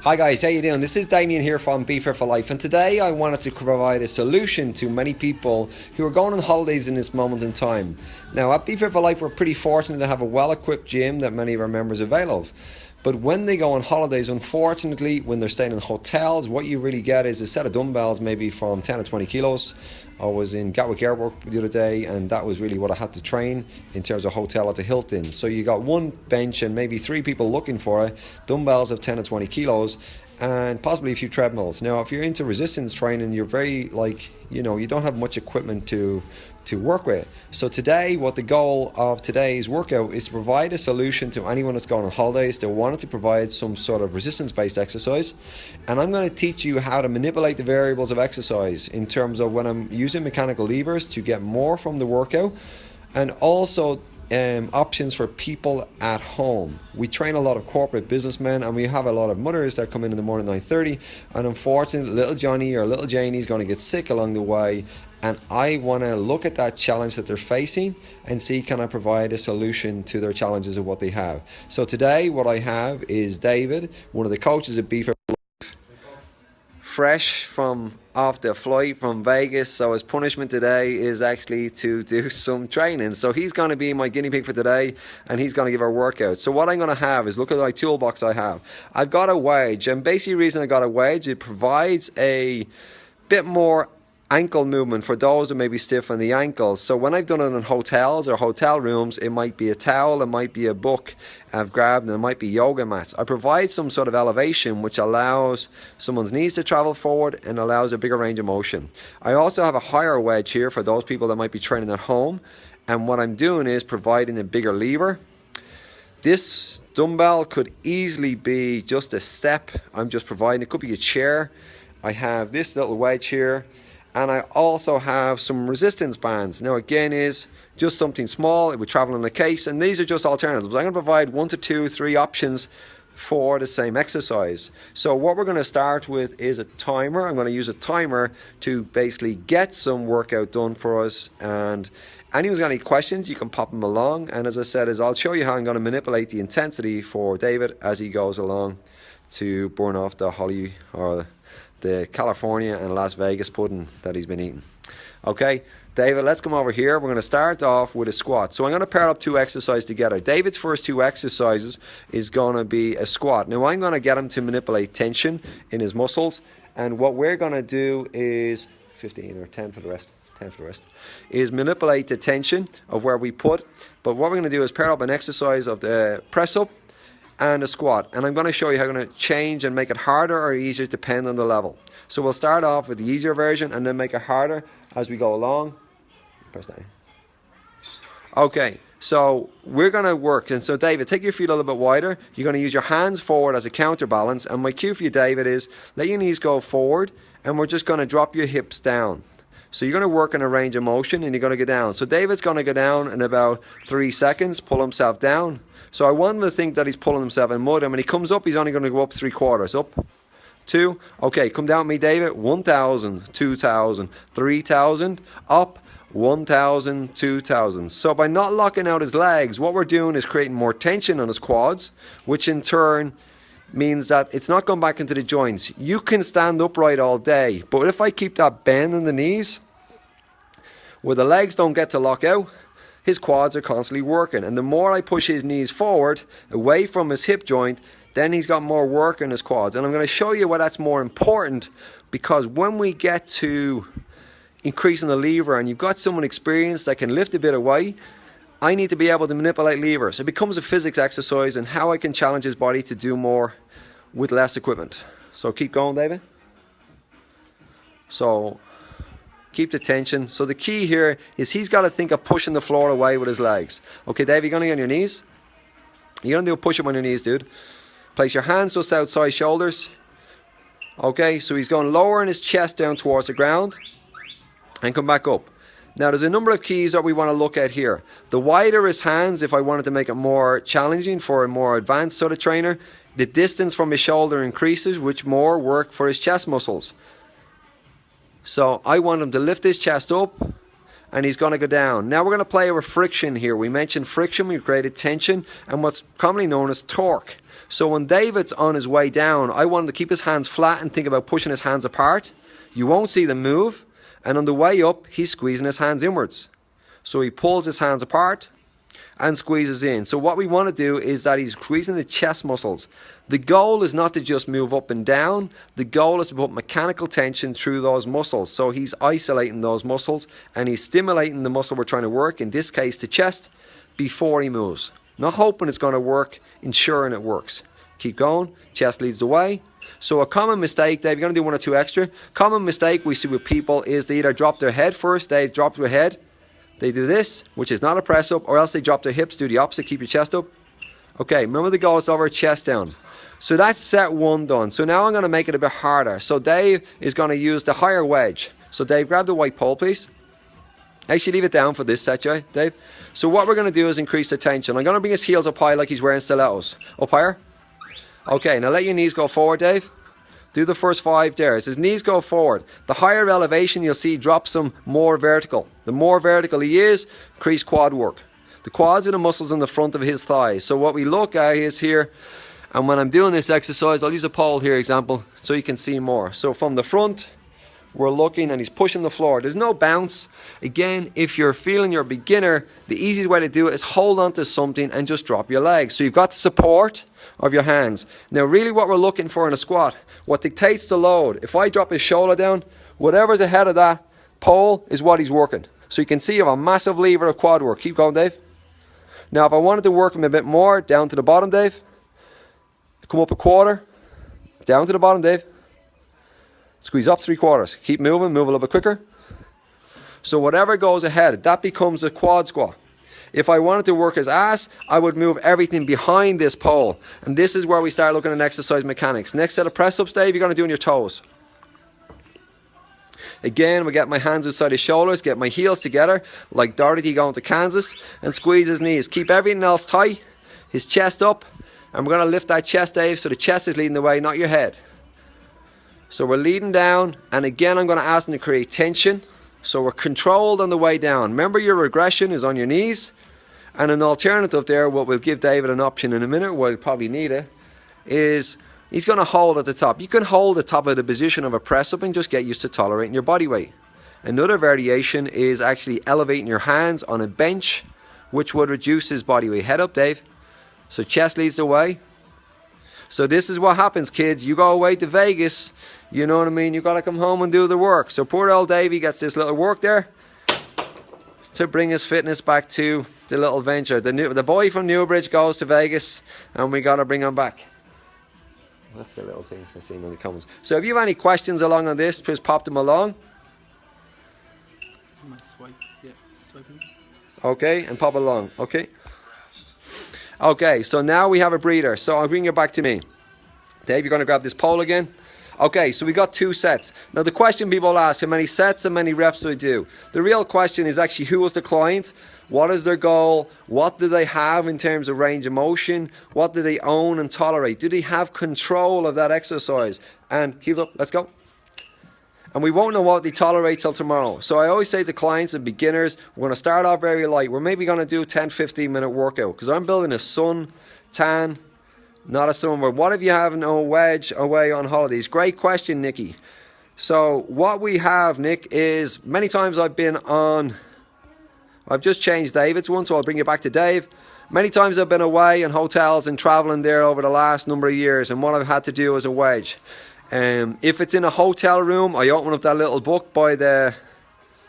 Hi guys, how you doing? This is Damien here from Be Fit for Life, and today I wanted to provide a solution to many people who are going on holidays in this moment in time. Now at Be Fit for Life we're pretty fortunate to have a well-equipped gym that many of our members avail of. But when they go on holidays, unfortunately, when they're staying in hotels, what you really get is a set of dumbbells maybe from 10 to 20 kilos. I was in Gatwick Airport the other day, and that was really what I had to train in terms of hotel at the Hilton. So you got one bench and maybe three people looking for it, dumbbells of 10 to 20 kilos, and possibly a few treadmills. Now, if you're into resistance training, you're very you don't have much equipment to work with. So today, what the goal of today's workout is to provide a solution to anyone that's going on holidays that wanted to provide some sort of resistance-based exercise. And I'm going to teach you how to manipulate the variables of exercise in terms of when I'm using mechanical levers to get more from the workout, and also options for people at home. We train a lot of corporate businessmen, and we have a lot of mothers that come in the morning 9:30, and unfortunately little Johnny or little Janie is going to get sick along the way. And I want to look at that challenge that they're facing and see, can I provide a solution to their challenges of what they have. So today what I have is David, one of the coaches at Be Fit for Life, fresh from off the flight from Vegas. So his punishment today is actually to do some training. So he's going to be my guinea pig for today, and he's going to give our workout. So what I'm going to have is, look at my toolbox I have. I've got a wedge, and basically the reason I got a wedge, it provides a bit more ankle movement for those who may be stiff on the ankles. So when I've done it in hotels or hotel rooms, it might be a towel, it might be a book I've grabbed, and it might be yoga mats. I provide some sort of elevation which allows someone's knees to travel forward and allows a bigger range of motion. I also have a higher wedge here for those people that might be training at home, and what I'm doing is providing a bigger lever. This dumbbell could easily be just a step. I'm just providing, it could be a chair. I have this little wedge here, and I also have some resistance bands. Now again, is just something small, it would travel in a case, and these are just alternatives. I'm going to provide 1 to 2, 3 options for the same exercise. So what we're going to start with is a timer. I'm going to use a timer to basically get some workout done for us, and anyone's got any questions, you can pop them along. And as I said, I'll show you how I'm going to manipulate the intensity for David as he goes along to burn off the California and Las Vegas pudding that he's been eating. Okay, David, let's come over here. We're going to start off with a squat. So I'm going to pair up 2 exercises together. David's first 2 exercises is going to be a squat. Now I'm going to get him to manipulate tension in his muscles, and what we're going to do is 15 or 10 for the rest. 10 for the rest, is manipulate the tension of where we put. But what we're going to do is pair up an exercise of the press up and a squat, and I'm going to show you how I'm going to change and make it harder or easier depending on the level. So we'll start off with the easier version and then make it harder as we go along. Press that. Okay, so we're going to work, and so David, take your feet a little bit wider. You're going to use your hands forward as a counterbalance, and my cue for you, David, is let your knees go forward, and we're just going to drop your hips down. So you're going to work in a range of motion, and you're going to go down. So David's going to go down in about 3 seconds, pull himself down. So I want him to think that he's pulling himself in mud, and when he comes up, he's only going to go up 3/4. Up, 2, okay, come down with me, David. 1,000, 2,000, 3,000, up, 1,000, 2,000. So by not locking out his legs, what we're doing is creating more tension on his quads, which in turn means that it's not going back into the joints. You can stand upright all day, but if I keep that bend in the knees, where the legs don't get to lock out, his quads are constantly working. And the more I push his knees forward, away from his hip joint, then he's got more work in his quads. And I'm going to show you why that's more important, because when we get to increasing the lever and you've got someone experienced that can lift a bit of weight, I need to be able to manipulate levers. It becomes a physics exercise and how I can challenge his body to do more with less equipment. So keep going, David. So keep the tension. So the key here is he's got to think of pushing the floor away with his legs. Okay, Dave, you're going to get on your knees. You're going to do a push-up on your knees, dude. Place your hands just outside shoulders. Okay, so he's going lowering his chest down towards the ground and come back up. Now there's a number of keys that we want to look at here. The wider his hands, if I wanted to make it more challenging for a more advanced sort of trainer, the distance from his shoulder increases, which more work for his chest muscles. So I want him to lift his chest up, and he's going to go down. Now we're going to play with friction here. We mentioned friction, we created tension, and what's commonly known as torque. So when David's on his way down, I want him to keep his hands flat and think about pushing his hands apart. You won't see them move. And on the way up, he's squeezing his hands inwards. So he pulls his hands apart and squeezes in. So what we want to do is that he's squeezing the chest muscles. The goal is not to just move up and down. The goal is to put mechanical tension through those muscles. So he's isolating those muscles and he's stimulating the muscle we're trying to work, in this case the chest, before he moves. Not hoping it's going to work, ensuring it works. Keep going. Chest leads the way. So a common mistake, Dave, you're going to do one or two extra. Common mistake we see with people is they either drop their head first, they drop their head, they do this, which is not a press up, or else they drop their hips, do the opposite, keep your chest up. Okay, remember the goal is to over chest down. So that's set one done. So now I'm going to make it a bit harder. So Dave is going to use the higher wedge. So Dave, grab the white pole, please. Actually, leave it down for this set, Dave. So what we're going to do is increase the tension. I'm going to bring his heels up high like he's wearing stilettos. Up higher. Okay, now let your knees go forward, Dave. Do the first 5 there. As his knees go forward, the higher elevation you'll see drops him more vertical. The more vertical he is, increase quad work. The quads are the muscles in the front of his thighs. So what we look at is here, and when I'm doing this exercise, I'll use a pole here example so you can see more. So from the front, we're looking and he's pushing the floor. There's no bounce. Again, if you're feeling you're a beginner, the easiest way to do it is hold on to something and just drop your legs. So you've got the support of your hands. Now really what we're looking for in a squat, what dictates the load, if I drop his shoulder down, whatever's ahead of that pole is what he's working. So you can see you have a massive lever of quad work. Keep going, Dave. Now if I wanted to work him a bit more, down to the bottom, Dave. Come up a quarter, down to the bottom, Dave. Squeeze up 3/4. Keep moving, move a little bit quicker. So whatever goes ahead, that becomes a quad squat. If I wanted to work his ass, I would move everything behind this pole. And this is where we start looking at exercise mechanics. Next set of press-ups, Dave, you're going to do on your toes. Again, we get my hands inside his shoulders, get my heels together, like Dorothy going to Kansas, and squeeze his knees. Keep everything else tight, his chest up, and we're going to lift that chest, Dave, so the chest is leading the way, not your head. So we're leading down, and again I'm going to ask them to create tension. So we're controlled on the way down. Remember, your regression is on your knees. And an alternative there, what we'll give David an option in a minute, we'll probably need it, is he's going to hold at the top. You can hold the top of the position of a press up and just get used to tolerating your body weight. Another variation is actually elevating your hands on a bench, which would reduce his body weight. Head up, Dave. So chest leads the way. So this is what happens, kids. You go away to Vegas, you know what I mean? You got to come home and do the work. So poor old Davey gets this little work there to bring his fitness back to the little venture. The boy from Newbridge goes to Vegas, and we got to bring him back. That's the little thing I seen in the comments. So if you have any questions along on this, please pop them along. I might swipe. Yeah, swiping. Okay, and pop along. Okay. Okay, so now we have a breather. So I'll bring you back to me. Dave, you're going to grab this pole again. Okay, so we got 2 sets. Now the question people ask, how many sets and many reps do I do? The real question is actually, who is the client? What is their goal? What do they have in terms of range of motion? What do they own and tolerate? Do they have control of that exercise? And heels up, let's go. And we won't know what they tolerate till tomorrow. So I always say to clients and beginners, we're going to start off very light. We're maybe going to do a 10-15 minute workout, because I'm building a sun tan, not a sunward. What if you have no wedge away on holidays? Great question, Nikki. So what we have, Nick, is many times I've just changed David's one, so I'll bring you back to Dave. Many times I've been away in hotels and traveling there over the last number of years, and what I've had to do is a wedge. If it's in a hotel room, I open up that little book by the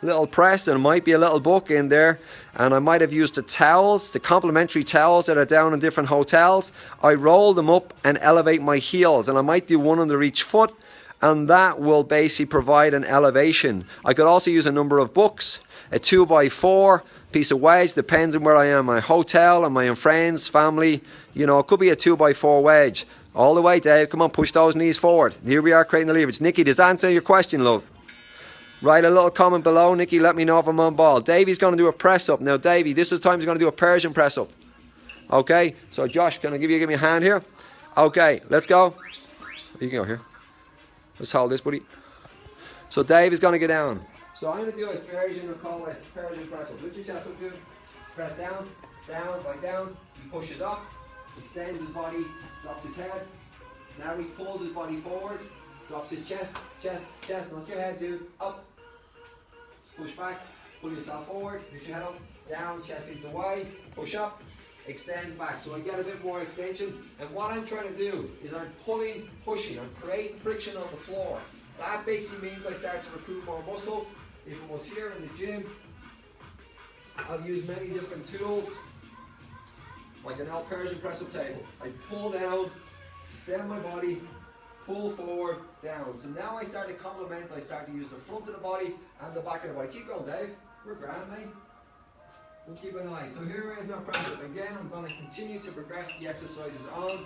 little press, and it might be a little book in there, and I might have used the towels, the complimentary towels that are down in different hotels. I roll them up and elevate my heels, and I might do one under each foot, and that will basically provide an elevation. I could also use a number of books, a 2x4 piece of wedge, depends on where I am, my hotel, am I in friends, family, you know, it could be a 2x4 wedge. All the way, Dave, come on, push those knees forward. Here we are creating the leverage. Nikki, does that answer your question, love? Write a little comment below, Nikki, let me know if I'm on ball. Davey's going to do a press up. Now, Davey, this is the time he's going to do a Persian press up. Okay, so Josh, can I give me a hand here? Okay, let's go. You can go here. Let's hold this, buddy. So Dave is going to get down. So I'm going to do his Persian, we'll call it Persian press up. Lift your chest up good. Press down, down, back down. He pushes up, extends his body, drops his head. Now he pulls his body forward, drops his chest, not your head, dude. Up, push back, pull yourself forward, lift your head up, down, chest leads the way, push up, extends back. So I get a bit more extension. And what I'm trying to do is I'm pulling, pushing, I'm creating friction on the floor. That basically means I start to recruit more muscles. If it was here in the gym, I've used many different tools, like an Persian press-up table. I pull down, extend my body, pull forward, down. So now I start to complement, I start to use the front of the body and the back of the body. Keep going, Dave. We're grand, mate. We'll keep an eye. So here is our press-up. Again, I'm going to continue to progress the exercises on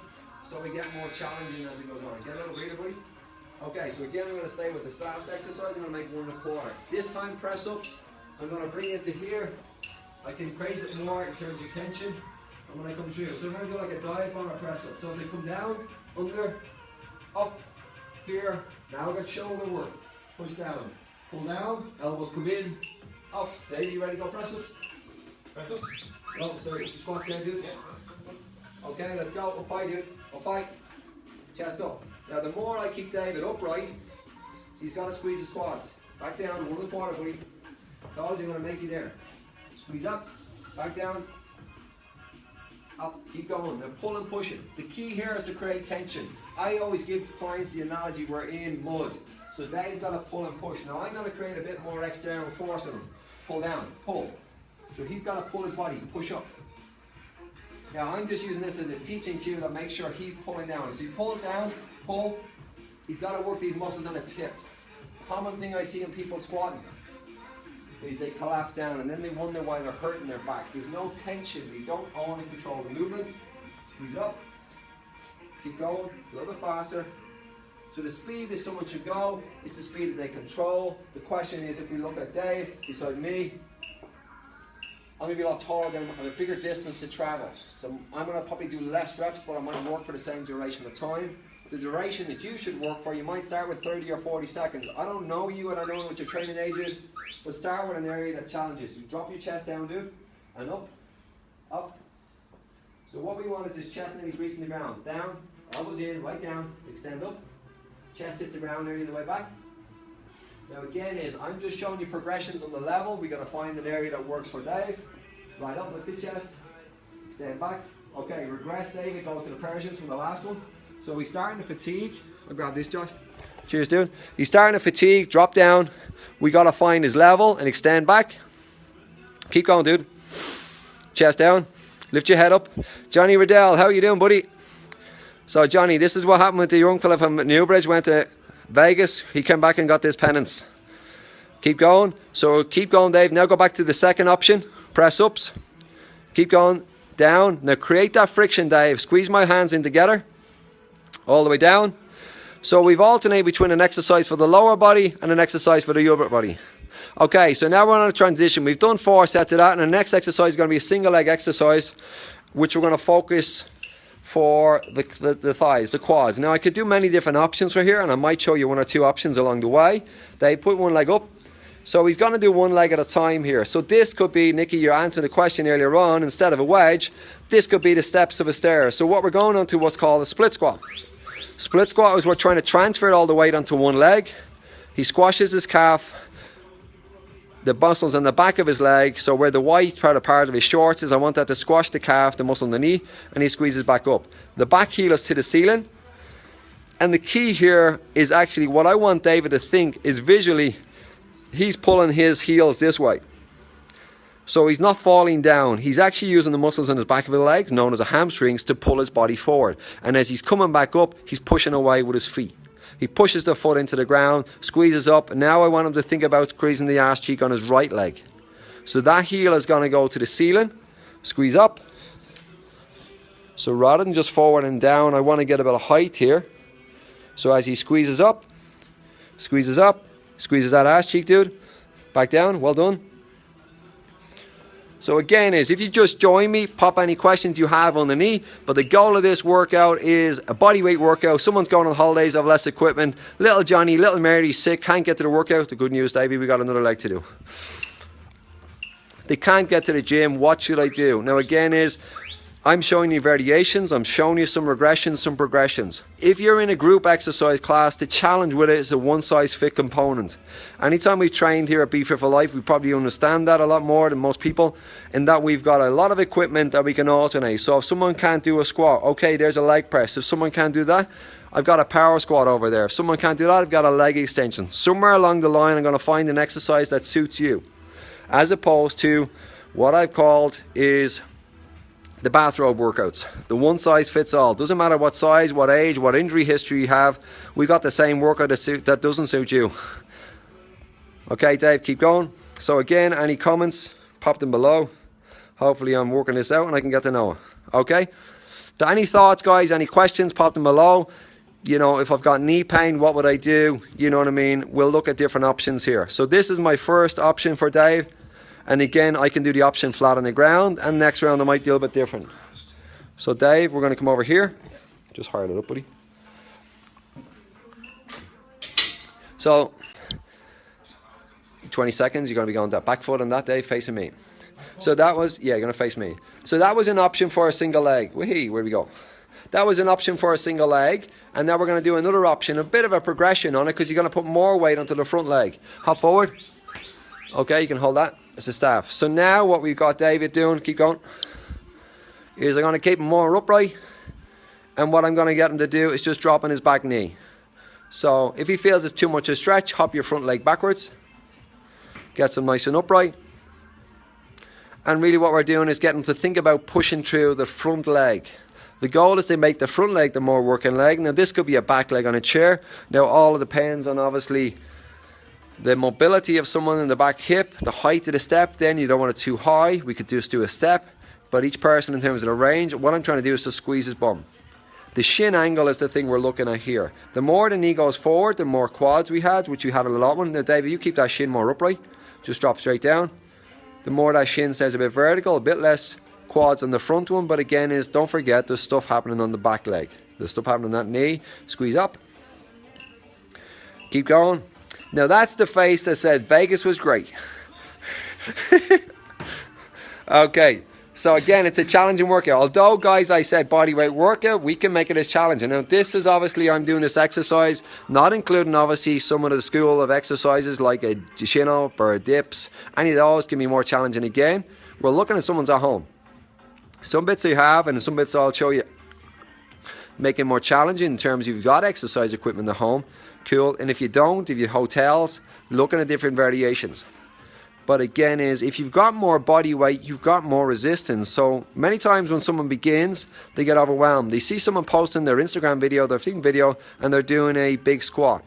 so we get more challenging as it goes on. Get a little breather, buddy. Okay, so again, I'm going to stay with this last exercise. I'm going to make 1.25. This time, press-ups, I'm going to bring it to here. I can raise it more in terms of tension. And when I come through, so I'm going to do like a dive bar press-up. So as I come down, under, up, here. Now I've got shoulder work. Push down, pull down, elbows come in, up. Dave, you ready to go press-ups? Press-ups? Oh, sorry. Squats down, dude. Yeah. Okay, let's go. Up high, dude. Up high. Chest up. Now the more I keep David upright, he's got to squeeze his quads. Back down, 1.25, buddy. Told you I'm going to make you there. Squeeze up, back down, up, keep going. Now pull and push it. The key here is to create tension. I always give clients the analogy we're in mud. So Dave's got to pull and push. Now I'm going to create a bit more external force on him. Pull down, pull. So he's got to pull his body, push up. Now I'm just using this as a teaching cue to make sure he's pulling down. So he pulls down, pull. He's got to work these muscles on his hips. Common thing I see in people squatting is they collapse down and then they wonder why they're hurting their back. There's no tension. They don't own and control the movement. Squeeze up. Keep going. A little bit faster. So the speed that someone should go is the speed that they control. The question is, if we look at Dave beside me, I'm going to be a lot taller than him. I have a bigger distance to travel. So I'm going to probably do less reps, but I might work for the same duration of time. The duration that you should work for, you might start with 30 or 40 seconds. I don't know you and I don't know what your training age is, but start with an area that challenges you. Drop your chest down, dude, and up, up. So what we want is this chest nearly greasing the ground. Down, elbows in, right down, extend up. Chest hits the ground nearly the way back. Now again I'm just showing you progressions on the level. We got to find an area that works for Dave. Right up, lift the chest, extend back. Okay, regress, David, go to the Persians from the last one. So he's starting to fatigue. I'll grab this, Josh. Cheers, dude. He's starting to fatigue, drop down. We got to find his level and extend back. Keep going, dude. Chest down. Lift your head up. Johnny Riddell, how are you doing, buddy? So, Johnny, this is what happened with the young fella from Newbridge. Went to Vegas. He came back and got this penance. Keep going. So, keep going, Dave. Now go back to the second option. Press ups. Keep going. Down. Now create that friction, Dave. Squeeze my hands in together. All the way down. So we've alternated between an exercise for the lower body and an exercise for the upper body. Okay, so now we're on a transition. We've done 4 sets of that, and the next exercise is going to be a single leg exercise, which we're going to focus for the thighs, the quads. Now I could do many different options for here, and I might show you 1 or 2 options along the way. They put one leg up. So he's going to do 1 leg at a time here. So this could be, Nikki, you're answering the question earlier on, instead of a wedge, this could be the steps of a stair. So what we're going on to what's called a split squat. Split squat is we're trying to transfer all the weight onto 1 leg. He squashes his calf, the muscles on the back of his leg, so where the white part of his shorts is, I want that to squash the calf, the muscle in the knee, and he squeezes back up. The back heel is to the ceiling. And the key here is actually what I want David to think is visually, he's pulling his heels this way. So he's not falling down. He's actually using the muscles on his back of his legs, known as the hamstrings, to pull his body forward. And as he's coming back up, he's pushing away with his feet. He pushes the foot into the ground, squeezes up, and now I want him to think about squeezing the arse cheek on his right leg. So that heel is going to go to the ceiling, squeeze up. So rather than just forward and down, I want to get a bit of height here. So as he squeezes up, squeezes that arse cheek, dude. Back down, well done. So again if you just join me, pop any questions you have underneath. But the goal of this workout is a body weight workout. Someone's going on holidays, have less equipment. Little Johnny, little Mary's sick, can't get to the workout. The good news, Davey, we got another leg to do. They can't get to the gym, what should I do? Now again I'm showing you variations, I'm showing you some regressions, some progressions. If you're in a group exercise class, the challenge with it is a one-size-fit component. Anytime we've trained here at Be Fit for Life, we probably understand that a lot more than most people, in that we've got a lot of equipment that we can alternate. So if someone can't do a squat, okay, there's a leg press. If someone can't do that, I've got a power squat over there. If someone can't do that, I've got a leg extension. Somewhere along the line, I'm going to find an exercise that suits you, as opposed to what I've called is the bathrobe workouts, the one size fits all. Doesn't matter what size, what age, what injury history you have, we got the same workout that doesn't suit you. Okay, Dave, keep going. So again, any comments, pop them below. Hopefully I'm working this out and I can get to know it. Okay, so any thoughts, guys, any questions, pop them below. You know, if I've got knee pain, what would I do? You know what I mean? We'll look at different options here. So this is my first option for Dave. And again, I can do the option flat on the ground, and next round I might do a bit different. So Dave, we're going to come over here. Just hard it up, buddy. So 20 seconds, you're going to be going that back foot on that, Dave, facing me. So that was, yeah, you're going to face me. So that was an option for a single leg. Whee, where we go? That was an option for a single leg. And now we're going to do another option, a bit of a progression on it, because you're going to put more weight onto the front leg. Hop forward. Okay, you can hold that. It's a staff. So now what we've got David doing, keep going, is I'm going to keep him more upright, and what I'm going to get him to do is just drop on his back knee. So if he feels it's too much a stretch, hop your front leg backwards, gets him nice and upright, and really what we're doing is getting him to think about pushing through the front leg. The goal is to make the front leg the more working leg. Now this could be a back leg on a chair. Now all it depends on obviously the mobility of someone in the back hip, the height of the step. Then you don't want it too high. We could just do a step, but each person in terms of the range, what I'm trying to do is to squeeze his bum. The shin angle is the thing we're looking at here. The more the knee goes forward, the more quads we had, which we had a lot one. Now David, you keep that shin more upright, just drop straight down. The more that shin stays a bit vertical, a bit less quads on the front one, but again is, don't forget, there's stuff happening on the back leg. There's stuff happening on that knee. Squeeze up. Keep going. Now that's the face that said Vegas was great. Okay, so again, it's a challenging workout. Although, guys, I said bodyweight workout, we can make it as challenging. Now this is obviously, I'm doing this exercise, not including obviously some of the school of exercises like a chin up or a dips. Any of those can be more challenging again. We're looking at someone's at home. Some bits you have and some bits I'll show you. Make it more challenging in terms of you've got exercise equipment at home. Cool. And if you don't, if you hotels, looking at different variations. But again is, if you've got more body weight, you've got more resistance. So many times when someone begins, they get overwhelmed. They see someone posting their Instagram video, their fitting video, and they're doing a big squat.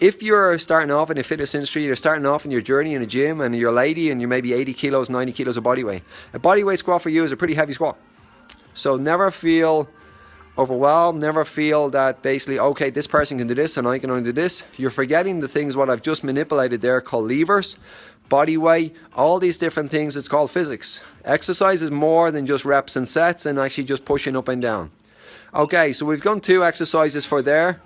If you're starting off in the fitness industry, you're starting off in your journey in a gym, and you're a lady and you're maybe 80 kilos, 90 kilos of body weight. A body weight squat for you is a pretty heavy squat. So never feel overwhelmed, never feel that basically, okay, this person can do this and I can only do this. You're forgetting the things what I've just manipulated there called levers, body weight, all these different things. It's called physics. Exercise is more than just reps and sets and actually just pushing up and down. Okay, so we've done 2 exercises for there,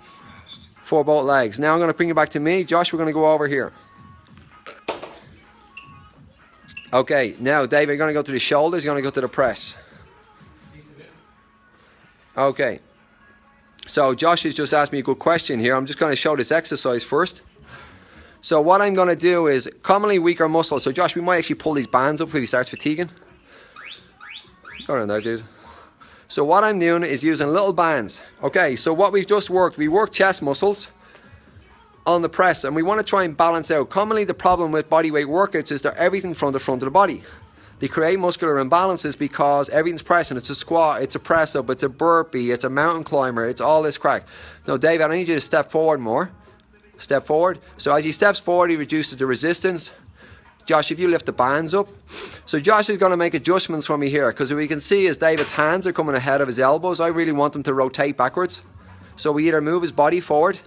for both legs. Now I'm going to bring it back to me. Josh, we're going to go over here. Okay, now David, you're going to go to the shoulders, you're going to go to the press. Okay, so Josh has just asked me a good question here. I'm just going to show this exercise first. So what I'm going to do is, commonly weaker muscles. So Josh, we might actually pull these bands up if he starts fatiguing. Go around there, dude. So what I'm doing is using little bands. Okay, so what we've just worked, we worked chest muscles on the press, and we want to try and balance out. Commonly the problem with bodyweight workouts is they're everything from the front of the body. They create muscular imbalances because everything's pressing. It's a squat, it's a press up, it's a burpee, it's a mountain climber, it's all this crack. Now David, I need you to step forward more. Step forward. So as he steps forward, he reduces the resistance. Josh, if you lift the bands up. So Josh is going to make adjustments for me here, because we can see as David's hands are coming ahead of his elbows, I really want him to rotate backwards. So we either move his body forward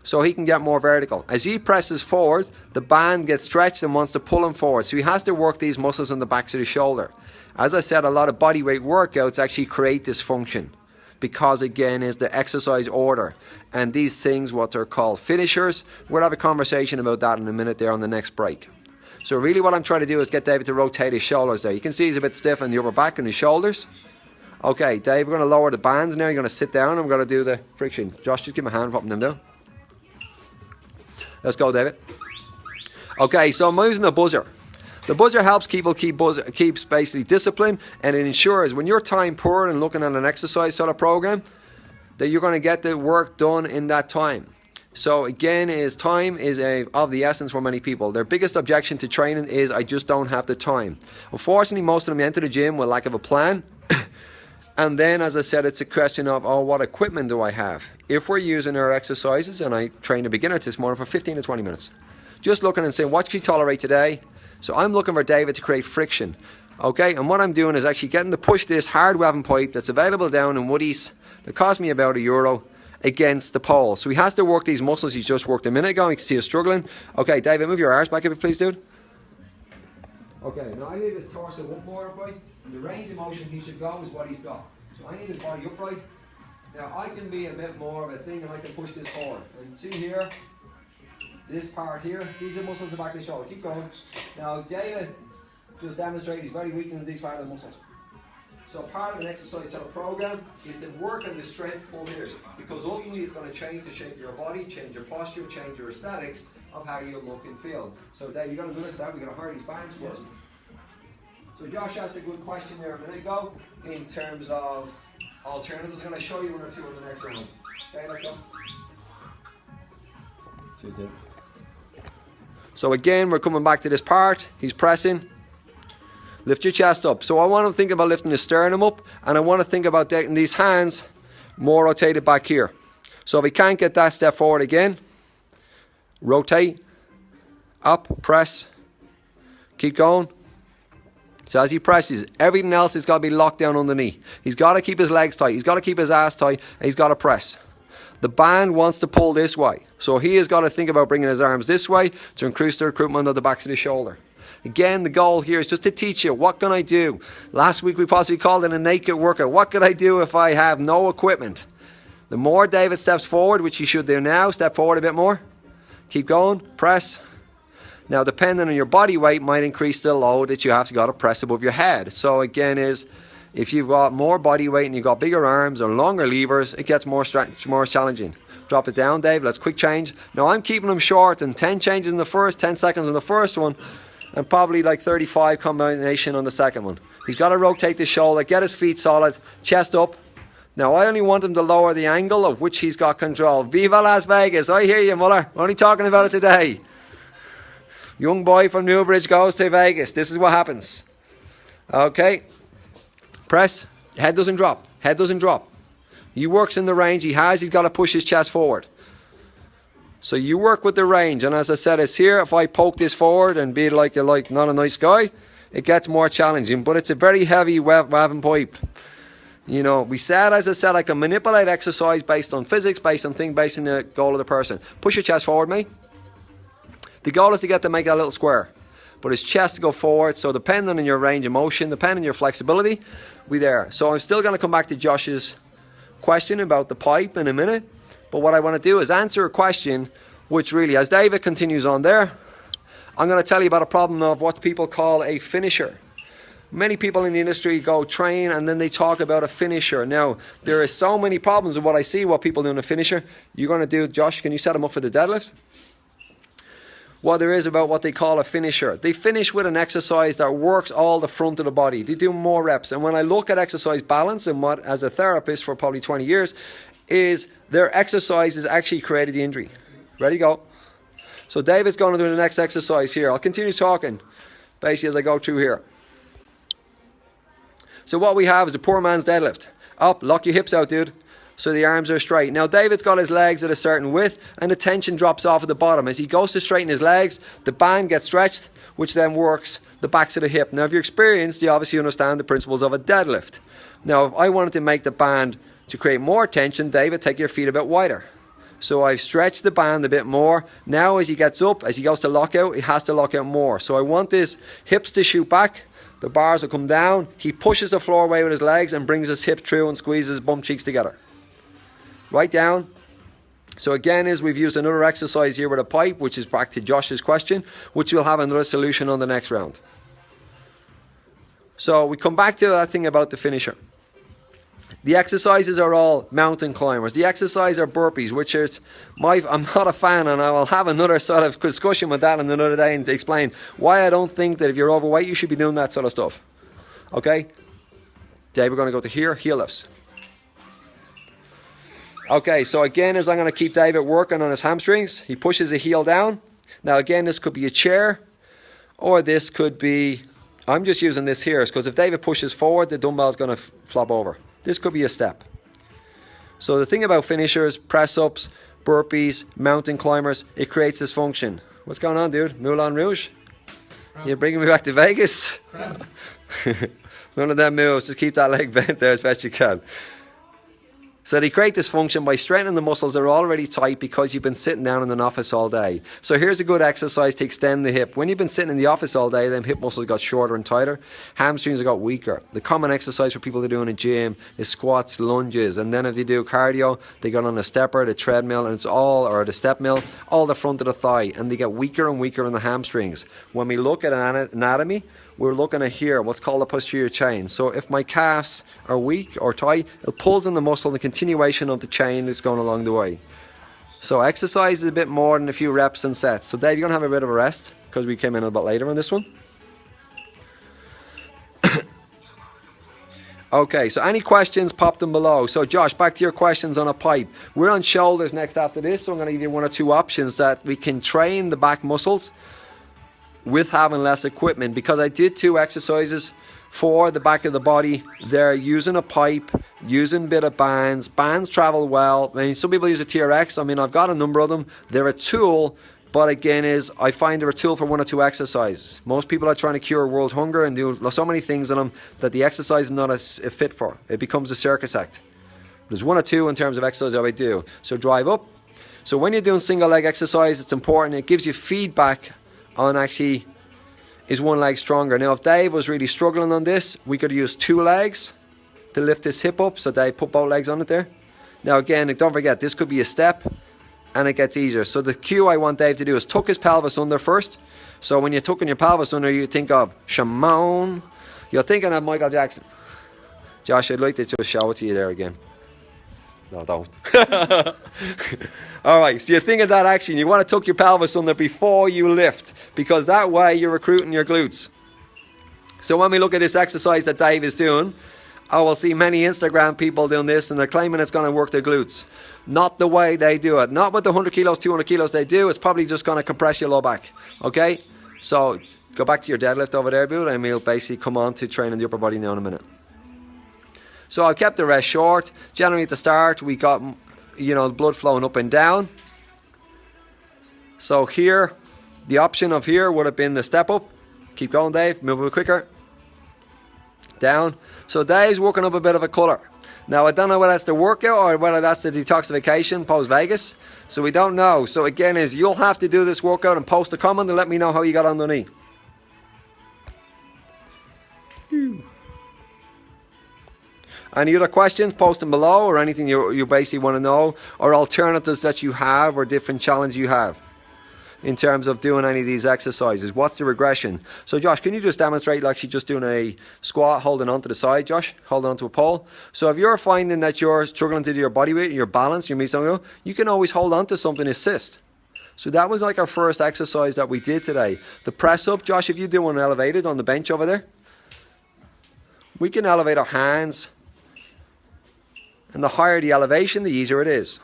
so he can get more vertical. As he presses forward, the band gets stretched and wants to pull him forward. So he has to work these muscles on the backs of the shoulder. As I said, a lot of bodyweight workouts actually create this function because, again, is the exercise order. And these things, what they're called finishers, we'll have a conversation about that in a minute there on the next break. So really what I'm trying to do is get David to rotate his shoulders there. You can see he's a bit stiff in the upper back and his shoulders. Okay, Dave, we're going to lower the bands now. You're going to sit down and I'm going to do the friction. Josh, just give me a hand, popping them down. Let's go, David. Okay, so I'm using the buzzer. The buzzer helps people keeps basically discipline, and it ensures when you're time poor and looking at an exercise sort of program that you're going to get the work done in that time. So again, time is of the essence for many people. Their biggest objection to training is, I just don't have the time. Unfortunately, most of them enter the gym with lack of a plan. And then, as I said, it's a question of, oh, what equipment do I have? If we're using our exercises, and I trained a beginner this morning for 15 to 20 minutes, just looking and saying, what can you tolerate today? So I'm looking for David to create friction. Okay, and what I'm doing is actually getting to push this hard webbing pipe that's available down in Woodies, that cost me about €1, against the pole. So he has to work these muscles he's just worked a minute ago. You can see he's struggling. Okay, David, move your arms back a bit, please, dude. Okay, now I need his torso up more upright. And the range of motion he should go is what he's got. So I need his body upright. Now I can be a bit more of a thing and I can push this forward. And see here, this part here, these are muscles at the back of the shoulder. Keep going. Now David just demonstrated he's very weak in these part of the muscles. So part of an exercise sort of program is to work on the strength pull here, because ultimately it's going to change the shape of your body, change your posture, change your aesthetics of how you look and feel. So Dave, you're going to do this out, we're going to hire these bands first. So Josh asked a good question there a minute ago in terms of alternatives. I'm going to show you one or two in the next round. Okay, let's go. Cheers, Dave. So again, we're coming back to this part. He's pressing. Lift your chest up. So I want to think about lifting the sternum up, and I want to think about getting these hands more rotated back here. So if we can't get that step forward again, rotate, up, press, keep going. So as he presses, everything else has got to be locked down underneath. He's got to keep his legs tight, he's got to keep his ass tight, and he's got to press. The band wants to pull this way, so he has got to think about bringing his arms this way to increase the recruitment of the backs of the shoulder. Again, the goal here is just to teach you, what can I do? Last week we possibly called it a naked workout. What could I do if I have no equipment? The more David steps forward, which you should do now, step forward a bit more. Keep going, press. Now, depending on your body weight, might increase the load that you have to press above your head. So again, if you've got more body weight and you've got bigger arms or longer levers, it gets more challenging. Drop it down, Dave. Let's quick change. Now, I'm keeping them short, and 10 changes in the first, 10 seconds in the first one, and probably like 35 combination on the second one. He's got to rotate the shoulder, get his feet solid, chest up. Now, I only want him to lower the angle of which he's got control. Viva Las Vegas. I hear you, Muller. We're only talking about it today. Young boy from Newbridge goes to Vegas. This is what happens. Okay. Press. Head doesn't drop. Head doesn't drop. He works in the range he has. He's got to push his chest forward. So you work with the range. And as I said, it's here. If I poke this forward and be like not a nice guy, it gets more challenging. But it's a very heavy webbing pipe. You know, we said, as I said, I can manipulate exercise based on physics, based on the goal of the person. Push your chest forward, mate. The goal is to get to make that little square. But his chest to go forward, so depending on your range of motion, depending on your flexibility, we're there. So I'm still going to come back to Josh's question about the pipe in a minute. But what I want to do is answer a question which really, as David continues on there, I'm going to tell you about a problem of what people call a finisher. Many people in the industry go train and then they talk about a finisher. Now, there are so many problems with what I see, what people do in a finisher. You're going to do, Josh, can you set them up for the deadlift? What there is about what they call a finisher. They finish with an exercise that works all the front of the body. They do more reps. And when I look at exercise balance, and what, as a therapist for probably 20 years, is their exercises actually created the injury. Ready, go. So David's going to do the next exercise here. I'll continue talking basically as I go through here. So what we have is a poor man's deadlift. Up, lock your hips out, dude. So the arms are straight. Now David's got his legs at a certain width and the tension drops off at the bottom. As he goes to straighten his legs, the band gets stretched, which then works the backs of the hip. Now if you're experienced, you obviously understand the principles of a deadlift. Now if I wanted to make the band to create more tension, David, take your feet a bit wider. So I've stretched the band a bit more. Now as he gets up, as he goes to lock out, he has to lock out more. So I want his hips to shoot back. The bars will come down. He pushes the floor away with his legs and brings his hip through and squeezes his bum cheeks together. Right down. So again, we've used another exercise here with a pipe, which is back to Josh's question, which we'll have another solution on the next round. So we come back to that thing about the finisher. The exercises are all mountain climbers. The exercise are burpees, which is I'm not a fan, and I will have another sort of discussion with that on another day and to explain why I don't think that if you're overweight, you should be doing that sort of stuff. Okay? Dave, we're going to go to here, heel lifts. Okay, so again, I'm going to keep David working on his hamstrings. He pushes the heel down. Now again, this could be a chair, or this could be, I'm just using this here, because if David pushes forward, the dumbbell's going to flop over. This could be a step. So the thing about finishers, press-ups, burpees, mountain climbers, it creates this function. What's going on, dude? Moulin Rouge? You're bringing me back to Vegas? None of them moves. Just keep that leg bent there as best you can. So they create this function by straightening the muscles that are already tight because you've been sitting down in an office all day. So here's a good exercise to extend the hip. When you've been sitting in the office all day, them hip muscles got shorter and tighter. Hamstrings have got weaker. The common exercise for people to do in a gym is squats, lunges, and then if they do cardio, they get on a stepper, the treadmill, and it's all, or the step mill, all the front of the thigh, and they get weaker and weaker in the hamstrings. When we look at anatomy, we're looking at here, what's called the posterior chain. So if my calves are weak or tight, it pulls in the muscle, the continuation of the chain that's going along the way. So exercise is a bit more than a few reps and sets. So Dave, you're going to have a bit of a rest because we came in a bit later on this one. Okay, so any questions, pop them below. So Josh, back to your questions on a pipe. We're on shoulders next after this, so I'm going to give you one or two options that we can train the back muscles with having less equipment, because I did 2 exercises for the back of the body. They're using a pipe, using a bit of bands. Bands travel well. I mean, some people use a TRX. I mean, I've got a number of them. They're a tool, but again, I find they're a tool for 1 or 2 exercises. Most people are trying to cure world hunger and do so many things in them that the exercise is not a fit for. It becomes a circus act. There's 1 or 2 in terms of exercise that I do. So drive up. So when you're doing single leg exercise, it's important. It gives you feedback on actually, is one leg stronger. Now if Dave was really struggling on this, we could use 2 legs to lift this hip up. So Dave put both legs on it there. Now again, don't forget, this could be a step and it gets easier. So the cue I want Dave to do is tuck his pelvis under first. So when you're tucking your pelvis under, you think of Shimon. You're thinking of Michael Jackson. Josh, I'd like to just show it to you there again. No, don't. Alright, so you think of that action. You want to tuck your pelvis under before you lift, because that way you're recruiting your glutes. So when we look at this exercise that Dave is doing, I will see many Instagram people doing this and they're claiming it's going to work their glutes. Not the way they do it. Not with the 100 kilos, 200 kilos they do. It's probably just going to compress your low back. Okay? So go back to your deadlift over there, dude, and we'll basically come on to training the upper body now in a minute. So I kept the rest short. Generally at the start we got, blood flowing up and down. So here, the option of here would have been the step up. Keep going, Dave. Move a bit quicker. Down. So Dave's working up a bit of a colour. Now I don't know whether that's the workout or whether that's the detoxification post Vegas. So we don't know. So again, you'll have to do this workout and post a comment and let me know how you got on the knee. Any other questions? Post them below, or anything you basically want to know, or alternatives that you have, or different challenges you have in terms of doing any of these exercises. What's the regression? So Josh, can you just demonstrate like she's just doing a squat, holding onto the side, Josh? Holding onto a pole. So if you're finding that you're struggling to do your body weight, your balance, your mesoneuro, you can always hold onto something, assist. So that was like our first exercise that we did today. The press up, Josh, if you do one elevated on the bench over there, we can elevate our hands. And the higher the elevation, the easier it is.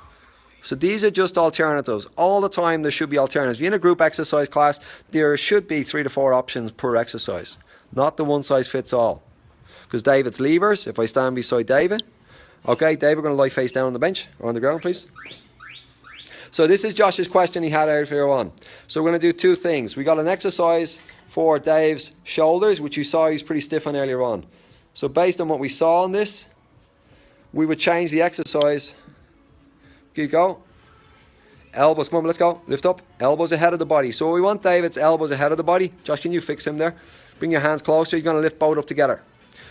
So these are just alternatives. All the time there should be alternatives. If you're in a group exercise class, there should be 3 to 4 options per exercise. Not the one size fits all. Because David's levers, if I stand beside David. Okay, David, we're going to lie face down on the bench or on the ground, please. So this is Josh's question he had earlier on. So we're going to do 2 things. We got an exercise for Dave's shoulders, which you saw he's pretty stiff on earlier on. So based on what we saw on this, we would change the exercise. Keep go. Elbows, come on, let's go. Lift up. Elbows ahead of the body. So we want David's elbows ahead of the body. Josh, can you fix him there? Bring your hands closer. You're going to lift both up together.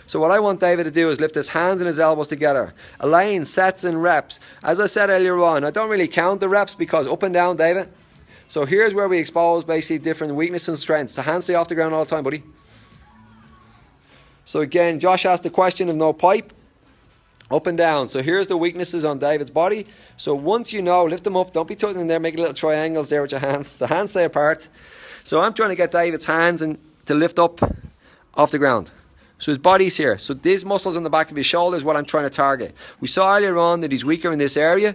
So what I want David to do is lift his hands and his elbows together. Elaine, sets and reps. As I said earlier on, I don't really count the reps because up and down, David. So here's where we expose basically different weaknesses and strengths. The hands stay off the ground all the time, buddy. So again, Josh asked the question of no pipe. Up and down. So here's the weaknesses on David's body. So once you know, lift them up. Don't be tucking in there, making little triangles there with your hands. The hands stay apart. So I'm trying to get David's hands to lift up off the ground. So his body's here. So these muscles on the back of his shoulder is what I'm trying to target. We saw earlier on that he's weaker in this area.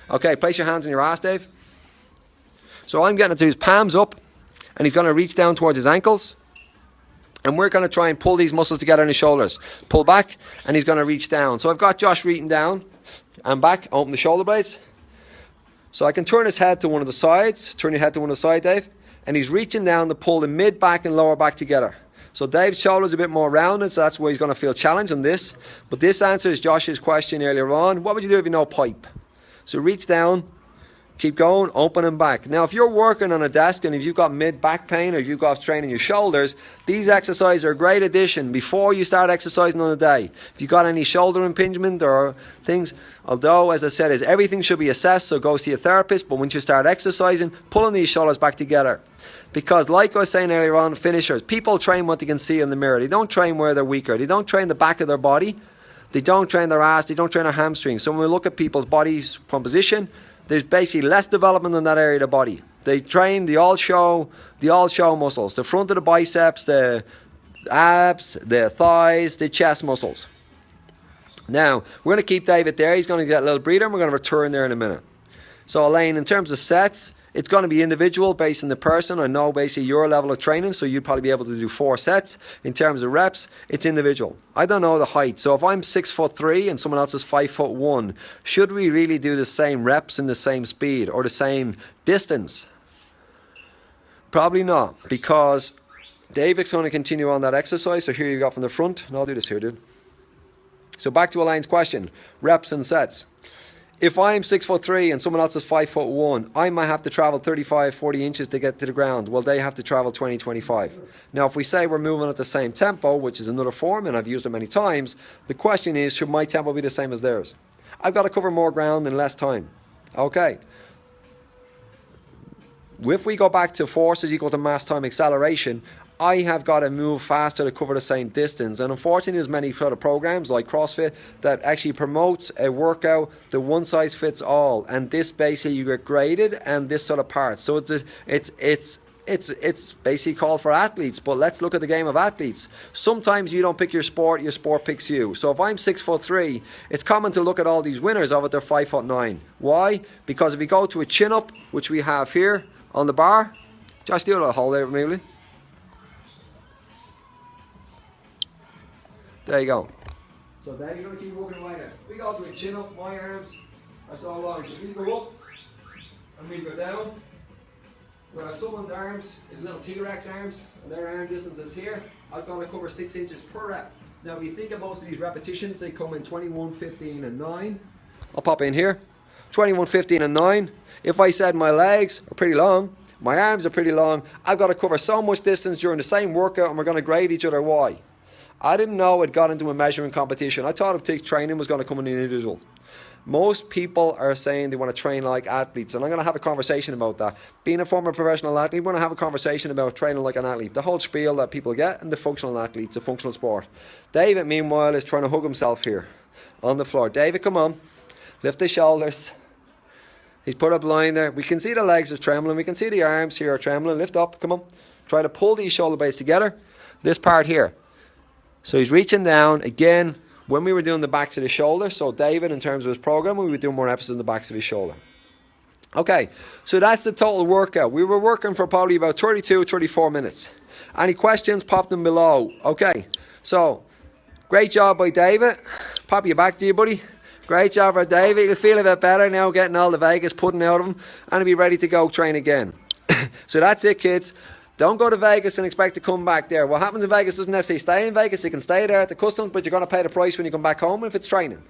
Okay, place your hands on your ass, Dave. So I'm getting it to his palms up, and he's going to reach down towards his ankles. And we're going to try and pull these muscles together in his shoulders. Pull back, and he's going to reach down. So I've got Josh reaching down and back. Open the shoulder blades. So I can turn his head to one of the sides. Turn your head to one of the sides, Dave. And he's reaching down to pull the mid back and lower back together. So Dave's shoulder's a bit more rounded, so that's where he's going to feel challenged on this. But this answers Josh's question earlier on. What would you do if you no pipe? So reach down. Keep going, open and back. Now, if you're working on a desk and if you've got mid-back pain or if you've got strain in your shoulders, these exercises are a great addition before you start exercising on the day. If you've got any shoulder impingement or things, although, as I said, everything should be assessed, so go see a therapist, but once you start exercising, pulling these shoulders back together. Because like I was saying earlier on, finishers, people train what they can see in the mirror. They don't train where they're weaker. They don't train the back of their body. They don't train their ass. They don't train their hamstrings. So when we look at people's bodies composition, there's basically less development in that area of the body. They train the all show muscles, the front of the biceps, the abs, the thighs, the chest muscles. Now, we're going to keep David there. He's going to get a little breather, and we're going to return there in a minute. So, Elaine, in terms of sets, it's going to be individual based on the person. I know basically your level of training, so you'd probably be able to do 4 sets. In terms of reps, it's individual. I don't know the height. So if I'm 6'3" and someone else is 5'1", should we really do the same reps and the same speed or the same distance? Probably not, because David's going to continue on that exercise. So here you go from the front, and I'll do this here, dude. So back to Elaine's question, reps and sets. If I'm 6'3" and someone else is 5'1", I might have to travel 35, 40 inches to get to the ground. Well, they have to travel 20, 25. Now, if we say we're moving at the same tempo, which is another form, and I've used it many times, the question is, should my tempo be the same as theirs? I've got to cover more ground in less time. Okay. If we go back to force is equal to mass time acceleration, I have got to move faster to cover the same distance. And unfortunately, there's many sort of programs like CrossFit that actually promotes a workout that one size fits all. And this basically you get graded and this sort of part. So it's basically called for athletes. But let's look at the game of athletes. Sometimes you don't pick your sport picks you. So if I'm 6'3", it's common to look at all these winners of it, they're 5'9". Why? Because if we go to a chin up, which we have here on the bar, Josh, do a little hold there for me, will you? There you go. So there you're going to keep walking away there. We go to a chin up, my arms are so long. So we go up and we go down. Whereas someone's arms is little T-Rex arms and their arm distance is here. I've got to cover 6 inches per rep. Now if you think of most of these repetitions, they come in 21, 15 and 9. I'll pop in here. 21, 15 and 9. If I said my legs are pretty long, my arms are pretty long, I've got to cover so much distance during the same workout and we're going to grade each other. Why? I didn't know it got into a measuring competition. I thought training was going to come in individual. Most people are saying they want to train like athletes, and I'm going to have a conversation about that. Being a former professional athlete, we're going to have a conversation about training like an athlete. The whole spiel that people get, and the functional athletes, the functional sport. David, meanwhile, is trying to hug himself here on the floor. David, come on. Lift the shoulders. He's put up line there. We can see the legs are trembling. We can see the arms here are trembling. Lift up. Come on. Try to pull these shoulder blades together. This part here. So he's reaching down. Again, when we were doing the backs of the shoulder, so David, in terms of his program, we would do more emphasis on the backs of his shoulder. Okay, so that's the total workout. We were working for probably about 32, 34 minutes. Any questions, pop them below. Okay, so great job by David. Pop your back to you, buddy. Great job for David. You'll feel a bit better now getting all the Vegas pudding out of him, and he'll be ready to go train again. So that's it, kids. Don't go to Vegas and expect to come back there. What happens in Vegas doesn't necessarily stay in Vegas. You can stay there at the customs, but you're going to pay the price when you come back home if it's training.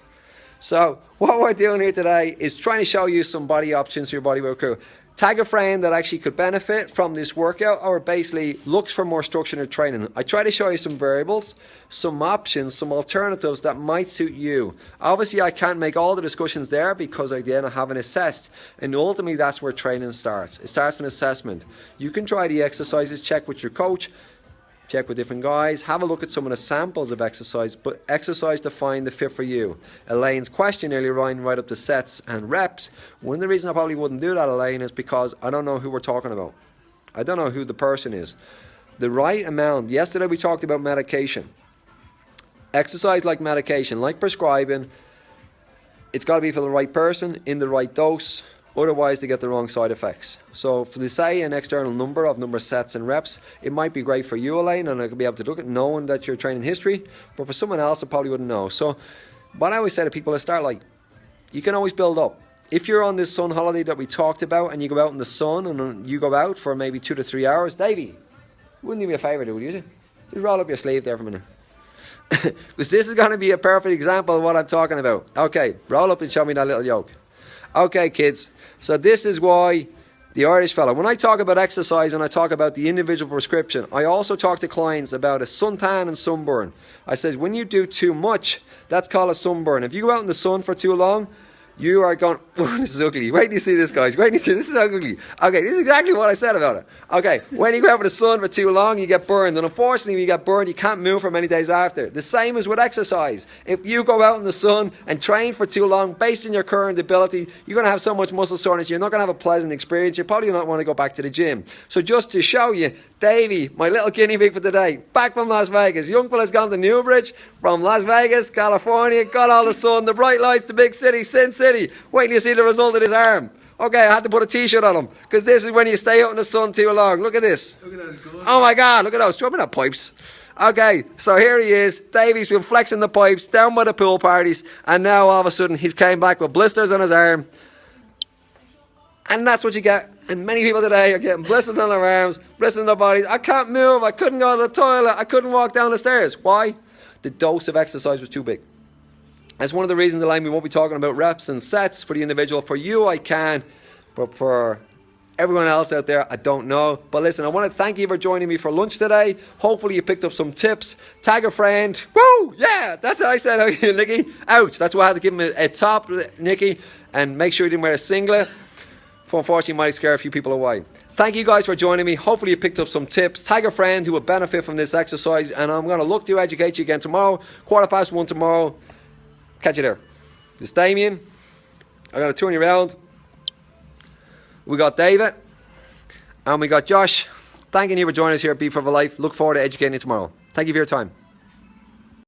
So what we're doing here today is trying to show you some body options for your bodyweight crew. Tag a friend that actually could benefit from this workout or basically looks for more structure in training. I try to show you some variables, some options, some alternatives that might suit you. Obviously, I can't make all the discussions there because again, I haven't assessed. And ultimately, that's where training starts. It starts an assessment. You can try the exercises, check with your coach, check with different guys, have a look at some of the samples of exercise, but exercise to find the fit for you. Elaine's question earlier on, right up to sets and reps. One of the reasons I probably wouldn't do that, Elaine, is because I don't know who we're talking about. I don't know who the person is. The right amount. Yesterday we talked about medication. Exercise like medication, like prescribing, it's got to be for the right person, in the right dose. Otherwise, they get the wrong side effects. So, for the say an external number of sets and reps, it might be great for you, Elaine, and I could be able to look at knowing that you're training history. But for someone else, I probably wouldn't know. So, what I always say to people is start light. You can always build up. If you're on this sun holiday that we talked about, and you go out in the sun, and you go out for maybe 2 to 3 hours, Davey, wouldn't you be a favour, would you? Just roll up your sleeve there for a minute. Because this is going to be a perfect example of what I'm talking about. Okay, roll up and show me that little yoke. Okay, kids. So this is why the Irish fella, when I talk about exercise and I talk about the individual prescription, I also talk to clients about a suntan and sunburn. I said, when you do too much, that's called a sunburn. If you go out in the sun for too long, you are going, oh, this is ugly. Wait till you see this, guys. Wait till you see this. Is ugly. Okay, this is exactly what I said about it. Okay, when you go out in the sun for too long, you get burned. And unfortunately, when you get burned, you can't move for many days after. The same as with exercise. If you go out in the sun and train for too long, based on your current ability, you're going to have so much muscle soreness, you're not going to have a pleasant experience. You're probably not want to go back to the gym. So just to show you, Davey, my little guinea pig for today, back from Las Vegas. Young fella's gone to Newbridge from Las Vegas, California, got all the sun, the bright lights, the big city, Sin City. Wait till you see the result of his arm. Okay, I had to put a t-shirt on him because this is when you stay out in the sun too long. Look at this. Look at those good. Oh my God, look at those. Throw me that pipes. Okay, so here he is. Davey's been flexing the pipes down by the pool parties, and now all of a sudden he's came back with blisters on his arm. And that's what you get. And many people today are getting blisters on their arms, blisters on their bodies. I can't move. I couldn't go to the toilet. I couldn't walk down the stairs. Why? The dose of exercise was too big. That's one of the reasons, Elaine, we won't be talking about reps and sets for the individual. For you, I can. But for everyone else out there, I don't know. But listen, I want to thank you for joining me for lunch today. Hopefully you picked up some tips. Tag a friend. Woo! Yeah, that's how I said, okay, Nicky. Ouch. That's why I had to give him a top, Nicky. And make sure you didn't wear a singlet. For unfortunately, might scare a few people away. Thank you guys for joining me. Hopefully you picked up some tips. Tag a friend who will benefit from this exercise. And I'm going to look to educate you again tomorrow. 1:15 tomorrow. Catch you there. It's Damien. I got to turn you around. We got David. And we got Josh. Thanking you for joining us here at Beef for Life. Look forward to educating you tomorrow. Thank you for your time.